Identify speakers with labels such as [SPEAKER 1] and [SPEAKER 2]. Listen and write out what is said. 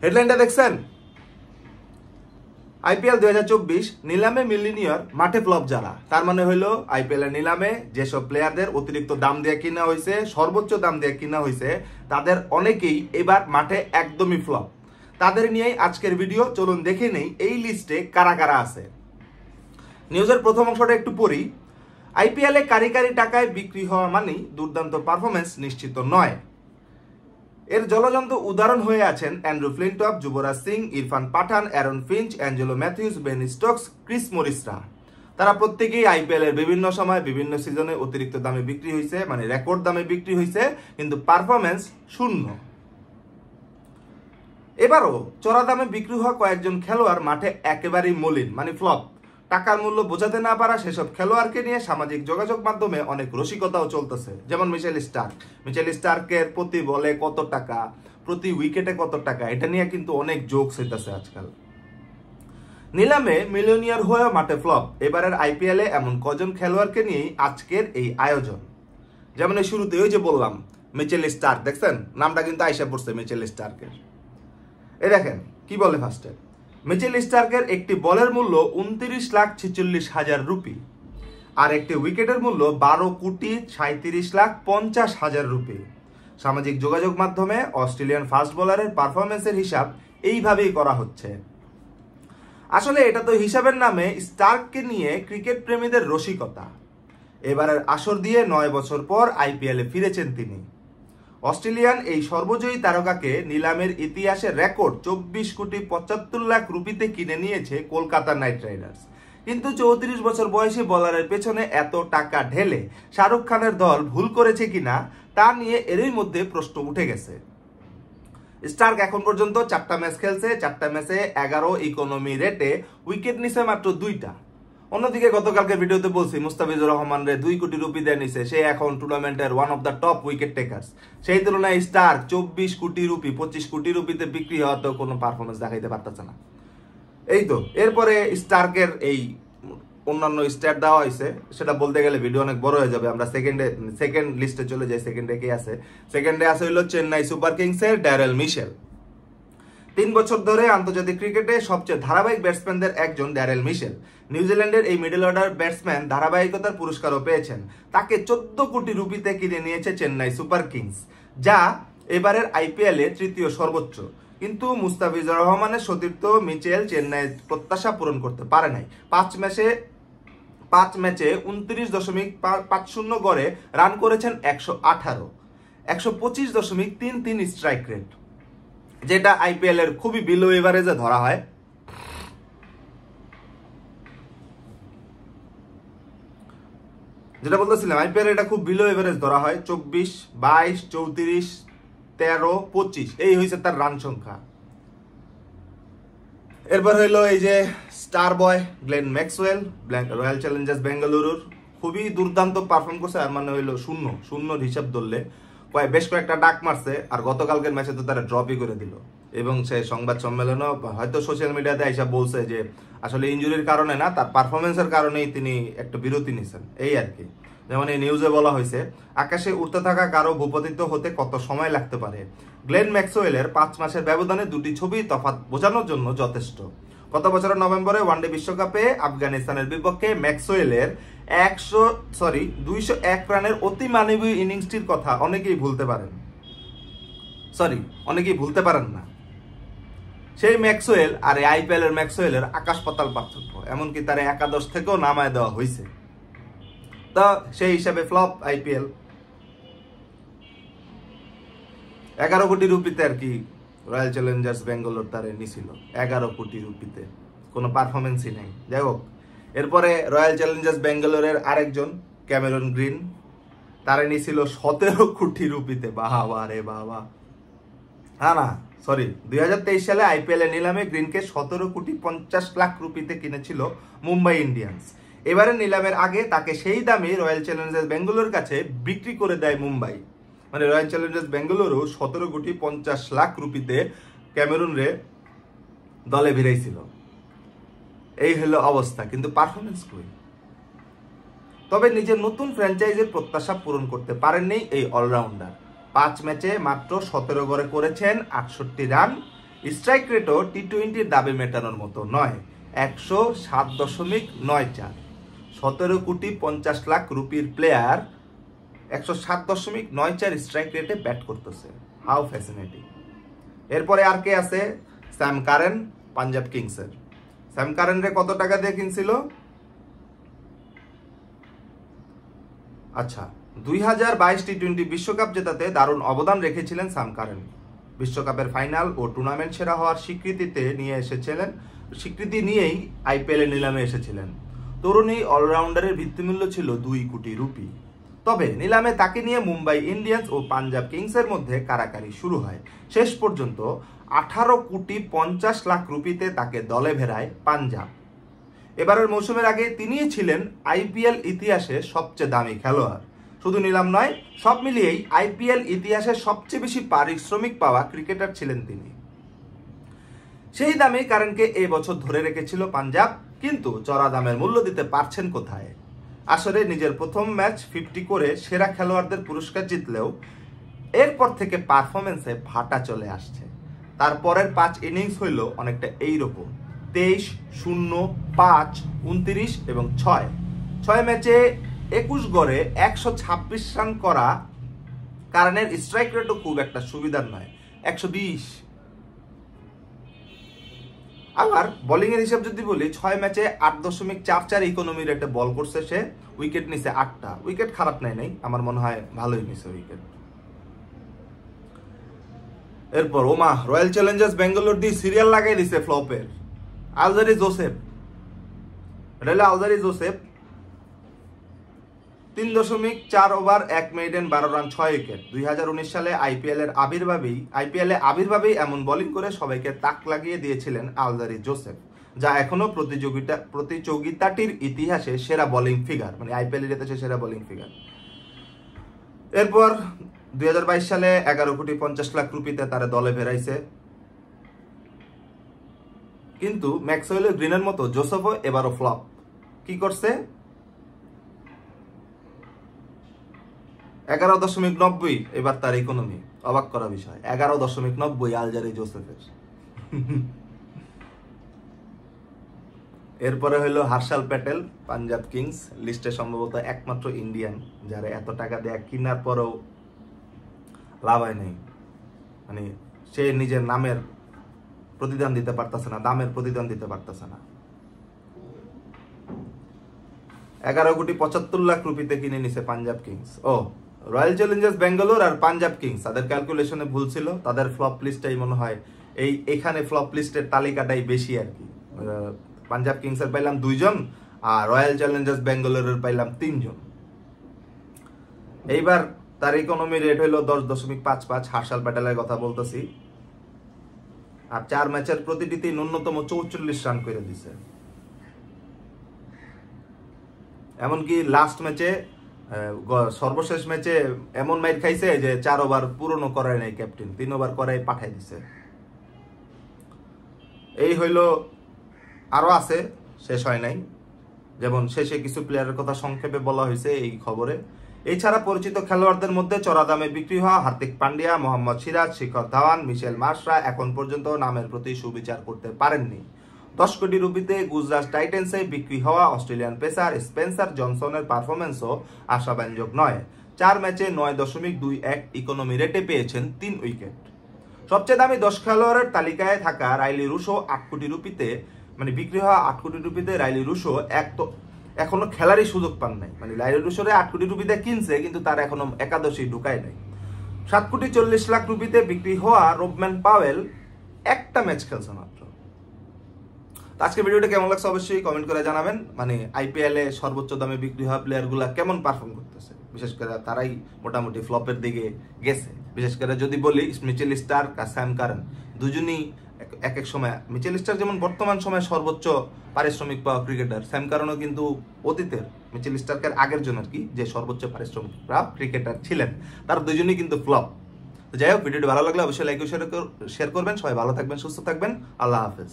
[SPEAKER 1] হেডলাইনটা দেখছেন? আইপিএল 2024 নিলামে মিলিনিয়র মাঠে ফ্লপ যারা, তার মানে হইলো আইপিএল এর নিলামে যেসব প্লেয়ারদের অতিরিক্ত দাম দিয়ে কিনা হয়েছে, সর্বোচ্চ দাম দিয়ে কিনা হয়েছে, তাদের অনেকেই এবার মাঠে একদমই ফ্লপ। তাদের নিয়েই আজকের ভিডিও। চলুন দেখে নেই এই লিস্টে কারা কারা আছে। নিউজের প্রথম অংশটা একটু পড়ি। আইপিএল এ কারি কারি টাকায় বিক্রি হওয়া মানেই দুর্দান্ত পারফরমেন্স নিশ্চিত নয়। এর জলজন্ত উদাহরণ হয়ে আছেন Andrew Flintoff, Yuvraj Singh, Irfan Pathan, Aaron Finch, Angelo Mathews, Ben Stokes, Chris মরিসরা। তারা প্রত্যেকেই আইপিএল এর বিভিন্ন সময় বিভিন্ন সিজনে অতিরিক্ত দামে বিক্রি হয়েছে, মানে রেকর্ড দামে বিক্রি হয়েছে, কিন্তু পারফরমেন্স শূন্য। এবারও চড়া দামে বিক্রি হওয়া কয়েকজন খেলোয়াড় মাঠে একেবারেই মলিন, মানে ফ্লপ। টাকার মূল্য বোঝাতে না পারা সেসব খেলোয়াড়কে নিয়ে সামাজিক যোগাযোগ মাধ্যমে অনেক রসিকতাও চলতেছে। যেমন মিচেল স্টার্কের প্রতি বলে কত টাকা, প্রতি উইকেটে কত টাকা, এটা নিয়ে কিন্তু অনেক জোকস হইতেছে আজকাল। নিলামে মিলিয়নিয়ার হয়ে মাঠে ফ্লপ। এবারের আইপিএল এ এমন কজন খেলোয়াড়কে নিয়েই আজকের এই আয়োজন। যেমন এই শুরুতে ওই যে বললাম মিচেল স্টার্ক, দেখছেন নামটা কিন্তু আইসা পড়ছে মিচেল স্টার্কের। এই দেখেন কি বলে ফার্স্টে, মিচেল স্টার্কের একটি বলের মূল্য 29,46,000 রুপি, আর একটি উইকেটের মূল্য 12,37,50,000 রুপি। সামাজিক যোগাযোগ মাধ্যমে অস্ট্রেলিয়ান ফাস্ট বোলারের পারফরমেন্সের হিসাব এইভাবেই করা হচ্ছে। আসলে এটা তো হিসাবের নামে স্টার্ককে নিয়ে ক্রিকেট প্রেমীদের রসিকতা। এবারের আসর দিয়ে 9 বছর পর আইপিএলে ফিরেছেন তিনি। অস্ট্রেলিয়ান এই সর্বজয়ী তারকাকে নিলামের ইতিহাসে রেকর্ড 24,75,00,000 রুপিতে কিনে নিয়েছে কলকাতা নাইট রাইডার্স। কিন্তু 34 বছর বয়সী বলারের পেছনে এত টাকা ঢেলে শাহরুখ খানের দল ভুল করেছে কিনা তা নিয়ে এরই মধ্যে প্রশ্ন উঠে গেছে। স্টার্ক এখন পর্যন্ত 4টা ম্যাচ খেলছে, 4টা ম্যাচে 11 ইকোনমি রেটে উইকেট নিছে মাত্র 2টা। অন্যদিকে গতকালকে ভিডিওতে বলছি মুস্তাফিজুর রহমান রে 2 কোটি রুপি দিয়ে নিছে, সে এখন টুর্নামেন্টের one of the top wicket takers. সেই তুলনায় স্টার্ক 24 কোটি রুপি 25 কোটি রুপিতে বিক্রি হওয়া তো কোনো পারফরমেন্স দেখাইতে পারতেছে না। এই তো এরপরে স্টার্কের এই অন্যান্য স্ট্যাট দেওয়া হয়েছে, সেটা বলতে গেলে ভিডিও অনেক বড় হয়ে যাবে। আমরা সেকেন্ড লিস্টে চলে যাই। সেকেন্ডে কি আছে? সেকেন্ডে আছে হইলো চেন্নাই সুপার কিংসের ড্যারেল মিশেল। 3 বছর ধরে আন্তর্জাতিক ক্রিকেটে সবচেয়ে ধারাবাহিক ব্যাটসম্যানদের একজন ড্যারেল মিশেল। নিউজিল্যান্ডের এই মিডল অর্ডার ব্যাটসম্যান ধারাবাহিকতার পুরস্কারও পেয়েছেন। তাকে 14 কোটি রুপিতে কিনে নিয়েছে চেন্নাই সুপার কিংস, যা এবারের আইপিএল এ তৃতীয় সর্বোচ্চ। কিন্তু মুস্তাফিজুর রহমানের সতীর্থ মিচেল চেন্নাইয়ের প্রত্যাশা পূরণ করতে পারে নাই। 5 ম্যাচে 29.50 গড়ে রান করেছেন 118, 125.33 স্ট্রাইক রেট, যেটা আইপিএল এর খুবই বিলো এভারেজে ধরা হয়। যেটা বলতেছিলাম আইপিএল এটা খুব বিলো এভারেজ ধরা হয়। 24, 22, 34, 13, 25 এই হয়েছে তার রান সংখ্যা। এরপর হইলো এই যে স্টার বয় গ্লেন ম্যাক্সওয়েল, রয়্যাল চ্যালেঞ্জার্স বেঙ্গালুরুর, খুবই দুর্দান্ত পারফর্ম করছে। আর মানে হইলো শূন্যর হিসাব ধরলে বেশ কয়েকটা ডাক মারছে, আর গতকালকের ম্যাচে তো তারা ড্রপই করে দিল। এবং সে সংবাদ সম্মেলনও হয়তো সোশ্যাল মিডিয়াতে এসে বলছে যে আসলে ইনজুরির কারণে না, তার পারফরমেন্সের কারণেই তিনি একটা বিরতি নিছেন, এই আর কি। যেমন এই নিউজে বলা হয়েছে, আকাশে উড়তে থাকা কারো ভূপতিত হতে কত সময় লাগতে পারে। গ্লেন ম্যাক্সওয়েলের 5 মাসের ব্যবধানে 2টি ছবি তফাৎ বোঝানোর জন্য যথেষ্ট। গত বছরের নভেম্বরে ওয়ানডে বিশ্বকাপে আফগানিস্তানের বিপক্ষে ম্যাক্সওয়েলের 201 রানের অতি মানবীয় ইনিংসটির কথা অনেকেই ভুলতে পারেন না। সেই ম্যাক্সওয়েল আর আইপিএল এর ম্যাক্সওয়েলের আকাশ পাতাল পার্থক্য, এমনকি তার একাদশ থেকেও নামায় দেওয়া হয়েছে। তা সেই হিসাবে ফ্লপ আইপিএল। 11 কোটি রুপিতে আর কি রয়্যাল চ্যালেঞ্জার্স বেঙ্গালোর তারে নিছিল, 11 কোটি রুপিতে কোনো পারফরমেন্সই নাই। যাই হোক, এরপরে রয়্যাল চ্যালেঞ্জার্স বেঙ্গালোরের আরেকজন ক্যামেরন গ্রিন, তারে নিছিল 17 কোটি রুপিতে। বাবা রে বাবা, না সরি, 2023 সালে আইপিএল এর নিলামে গ্রিনকে 17,50,00,000 রুপিতে কিনেছিল মুম্বাই ইন্ডিয়ান্স। এবারে নিলামের আগে তাকে সেই দামে রয়্যাল চ্যালেঞ্জার্স বেঙ্গালোরের কাছে বিক্রি করে দেয় মুম্বাই। মানে রয়্যাল চ্যালেঞ্জার্স বেঙ্গালুরু 17,50,00,000 রুপিতে ক্যামেরুন রে দলে ভিড়াইছিল। এই হলো অবস্থা, কিন্তু পারফরমেন্স কই? তবে নিজের নতুন ফ্র্যাঞ্চাইজির প্রত্যাশা পূরণ করতে পারেননি এই অলরাউন্ডার। 5 ম্যাচে মাত্র 17 গড়ে করেছেন 68 রান, স্ট্রাইক রেটও টি-20 দাবি মেটানোর মতো নয়, 107.94। 17,50,00,000 রুপির প্লেয়ার 107.94 স্ট্রাইক রেটে ব্যাট করতেছে। How fascinating. এরপরে আর কে আছে? স্যাম কারেন, পাঞ্জাব কিংসের। স্যাম কারেনরে কত টাকা দিয়ে কিনছিল? আচ্ছা, 2022 টি-20 বিশ্বকাপ জেতাতে দারুণ অবদান রেখেছিলেন স্যাম কারেন। বিশ্বকাপের ফাইনাল ও টুর্নামেন্ট সেরা হওয়ার স্বীকৃতি নিয়েই আইপিএল নিলামে এসেছিলেন। তরুণী অলরাউন্ডারের ভিত্তিমূল্য ছিল 2 কোটি রুপি। তবে নিলামে তাকে নিয়ে মুম্বাই ইন্ডিয়ান্স ও পাঞ্জাব কিংসের মধ্যে কারাকারি শুরু হয়। শেষ পর্যন্ত 18,50,00,000 রুপিতে তাকে দলে ভেড়ায় পাঞ্জাব। এবারের মৌসুমের আগে তিনিই ছিলেন আইপিএল ইতিহাসে সবচেয়ে দামি খেলোয়াড়। শুধু নিলাম নয়, সব মিলিয়েই আইপিএল ইতিহাসে সবচেয়ে বেশি পারিশ্রমিক পাওয়া ক্রিকেটার ছিলেন তিনি। সেই দামে কারেনকে এই বছর ধরে রেখেছিল পাঞ্জাব, কিন্তু চড়া দামের মূল্য দিতে পারছেন কোথায়? আসলে নিজের প্রথম ম্যাচ 50 করে সেরা খেলোয়াড়দের পুরস্কার জিতলেও এরপর থেকে পারফরমেন্সে ভাটা চলে আসছে। তারপরের 5 ইনিংস হইল অনেকটা এইরকম: 23, 0, 5, 29 এবং 6। 6 ম্যাচে 21 গড়ে 126 রান করা কারণের স্ট্রাইক রেটও খুব একটা সুবিধার নয়, 120। আবার বোলিং এর হিসাব যদি বলি, 6 ম্যাচে 8.44 ইকোনমি রেটে বল করছে সে, উইকেট নিছে 8টা। উইকেট খারাপ নাই, আমার মনে হয় ভালোই নিছে উইকেট। এরপর ওমা, রয়্যাল চ্যালেঞ্জার্স বেঙ্গালোর দিয়ে সিরিয়াল লাগাই দিছে ফ্লপের। Alzarri Joseph, 3.4 over 1 maiden 12 run 6 wicket. 2019 সালে আইপিএল আবির্ভাবেই এমন বোলিং করে সবাইকে তাক লাগিয়ে দিয়েছিলেন আলজারি জোসেফ, যা এখনো প্রতিযোগিতাটির ইতিহাসে সেরা বোলিং ফিগার, মানে আইপিএল এর ইতিহাসে সেরা বোলিং ফিগার। এরপর 2022 সালে 11,50,00,000 রুপিতে তারা দলে ভেড়াইছে। কিন্তু ম্যাক্সওয়েল গ্রিনের মতো জোসেফও এবারও ফ্লপ। কি করছে? 11.90 এবার তার ইকোনমি। অবাক করা বিষয়, 11.90 আলজারি জোসেফের। এরপরে হইলো হার্ষাল প্যাটেল, পাঞ্জাব কিংস। লিস্টে সম্ভবত একমাত্র ইন্ডিয়ান যারা এত টাকা দেয়া কিনার পরেও লাভ হয় নাই, মানে সে নিজের নামের প্রতিদান দিতে পারতেছে না, দামের প্রতিদান দিতে পারতেছে না। 11,75,00,000 রুপিতে কিনে নিছে পাঞ্জাব কিংস। ও, রয়্যাল চ্যালেঞ্জার্স বেঙ্গালোর আর পাঞ্জাব কিংস, তাদের ক্যালকুলেশনে ভুল ছিল। তাদের ফ্লপ লিস্টটাই মনে হয় এখানে ফ্লপ লিস্টের তালিকাটাই বেশি আর কি। পাঞ্জাব কিংসের পাইলাম 2 জন, আর রয়্যাল চ্যালেঞ্জার্স বেঙ্গালোরের পাইলাম 3 জন। এইবার তার ইকোনমি রেট হইল 10.55। হার্ষাল প্যাটেলের কথা বলতেছি। আর 4 ম্যাচের প্রতিটিতেই ন্যূনতম 44 রান করে দিছে। এমনকি লাস্ট ম্যাচে, সর্বশেষ ম্যাচে এমন মাইর খাইছে যে 4 ওভার পূরণ করায় নাই ক্যাপ্টেন, 3 ওভার করায় পাঠাই দিছে। এই হইল, আরো আছে, শেষ হয় নাই। যেমন শেষে কিছু প্লেয়ারের কথা সংক্ষেপে বলা হয়েছে এই খবরে। এছাড়া পরিচিত খেলোয়াড়দের মধ্যে চড়া দামে বিক্রি হওয়া হার্দিক পান্ডিয়া, মোহাম্মদ সিরাজ, শিখর ধাওয়ান, মিশেল মার্শরা এখন পর্যন্ত নামের প্রতি সুবিচার করতে পারেননি। 10 কোটি রুপিতে গুজরাট টাইটেন্সে বিক্রি হওয়া অস্ট্রেলিয়ান পেসার স্পেন্সার জনসনের পারফরম্যান্সও আশাব্যঞ্জক নয়। 4 ম্যাচে 9.21 ইকোনমি রেটে পেয়েছেন 3 উইকেট। সবচেয়ে দামি 10 খেলোয়াড়ের তালিকায় থাকা রাইলি রুশো 8 কোটি রুপিতে, মানে বিক্রি হওয়া 8 কোটি রুপিতে রাইলি রুশো এখনো খেলারই সুযোগ পান নাই। মানে রাইলি রুশোরে 8 কোটি রুপিতে কিনছে, কিন্তু তার এখনো একাদশী ঢুকায় নাই। 7,40,00,000 রুপিতে বিক্রি হওয়া রোবম্যান পাওয়েল একটা ম্যাচ খেলছে মাত্র। আজকে ভিডিওটা কেমন লাগছে অবশ্যই কমেন্ট করে জানাবেন। মানে আইপিএল এ সর্বোচ্চ দামে বিক্রি হওয়া প্লেয়ারগুলা কেমন পারফর্ম করতেছে, বিশেষ করে তারাই মোটামুটি ফ্লপের দিকে গেছে। বিশেষ করে যদি বলি মিচেল স্টার্ক আর স্যাম কারেন, দুজনই এক এক সময়, মিচেল স্টার্ক যেমন বর্তমান সময়ে সর্বোচ্চ পারিশ্রমিক পাওয়া ক্রিকেটার, স্যাম কারেনও কিন্তু অতীতের মিচেল স্টার্কের আগের জন আর কি, যে সর্বোচ্চ পারিশ্রমিক ক্রিকেটার ছিলেন, তার দুজনই কিন্তু ফ্লপ। তো যাই হোক, ভিডিওটি ভালো লাগলে অবশ্যই লাইক ও শেয়ার করবেন। সবাই ভালো থাকবেন, সুস্থ থাকবেন। আল্লাহ হাফেজ।